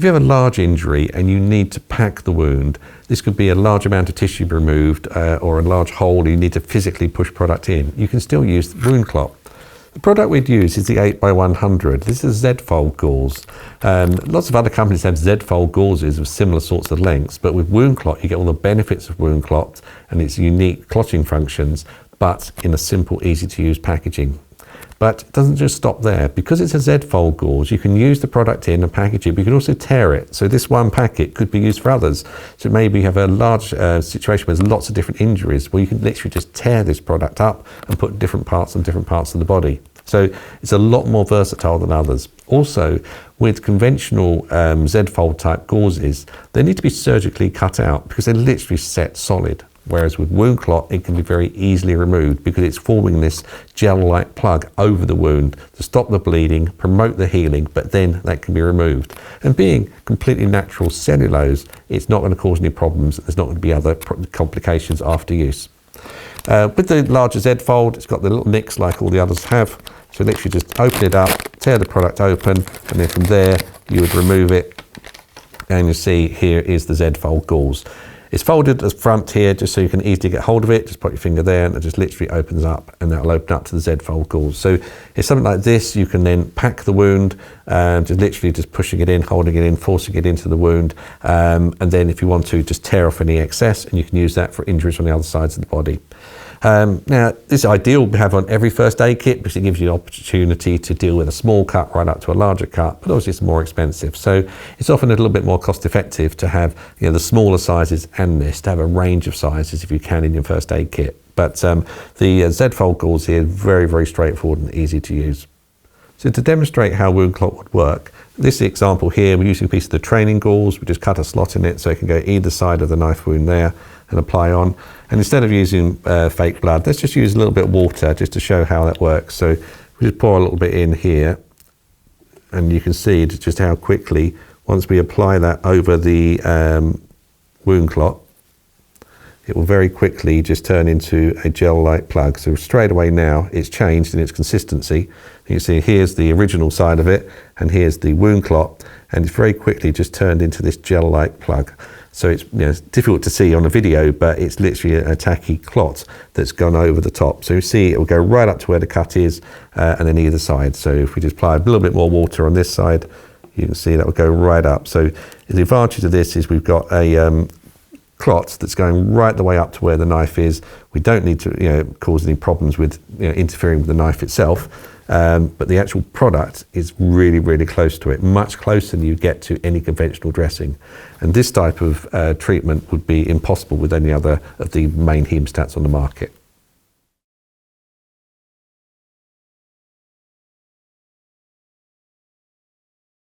If you have a large injury and you need to pack the wound, this could be a large amount of tissue removed or a large hole you need to physically push product in. You can still use WoundClot. The product we'd use is the 8x100. This is Z-fold gauze. Lots of other companies have Z-fold gauzes of similar sorts of lengths, but with WoundClot you get all the benefits of WoundClot and its unique clotting functions, but in a simple, easy to use packaging. But it doesn't just stop there. Because it's a Z-fold gauze, you can use the product in and package it, but you can also tear it. So this one packet could be used for others. So maybe you have a large situation where there's lots of different injuries, where you can literally just tear this product up and put different parts on different parts of the body. So it's a lot more versatile than others. Also, with conventional Z-fold type gauzes, they need to be surgically cut out because they're literally set solid. Whereas with WoundClot, it can be very easily removed because it's forming this gel-like plug over the wound to stop the bleeding, promote the healing, but then that can be removed. And being completely natural cellulose, it's not going to cause any problems. There's not going to be other complications after use. With the larger Z-fold, it's got the little nicks like all the others have. So literally just open it up, tear the product open, and then from there, you would remove it. And you see here is the Z-fold gauze. It's folded at the front here just so you can easily get hold of it. Just put your finger there and it just literally opens up, and that'll open up to the Z-fold gauze. So it's something like this. You can then pack the wound, just literally just pushing it in, holding it in, forcing it into the wound. And then if you want to, just tear off any excess, and you can use that for injuries on the other sides of the body. Now, this is ideal to have on every first aid kit because it gives you the opportunity to deal with a small cut right up to a larger cut, but obviously it's more expensive. So it's often a little bit more cost effective to have the smaller sizes and this, to have a range of sizes if you can in your first aid kit. But the Z-fold gauze here is very, very straightforward and easy to use. So to demonstrate how WoundClot would work, this example here, we're using a piece of the training gauze. We just cut a slot in it so it can go either side of the knife wound there and apply on. And instead of using fake blood, let's just use a little bit of water just to show how that works. So we just pour a little bit in here, and you can see just how quickly, once we apply that over the WoundClot, it will very quickly just turn into a gel-like plug. So straight away now it's changed in its consistency. You can see here's the original side of it, and here's the WoundClot, and it's very quickly just turned into this gel-like plug. So it's, it's difficult to see on a video, but it's literally a tacky clot that's gone over the top. So you see it will go right up to where the cut is, and then either side. So if we just apply a little bit more water on this side, you can see that will go right up. So the advantage of this is we've got a clot that's going right the way up to where the knife is. We don't need to cause any problems with interfering with the knife itself. But the actual product is really, really close to it, much closer than you get to any conventional dressing. And this type of treatment would be impossible with any other of the main hemostats on the market.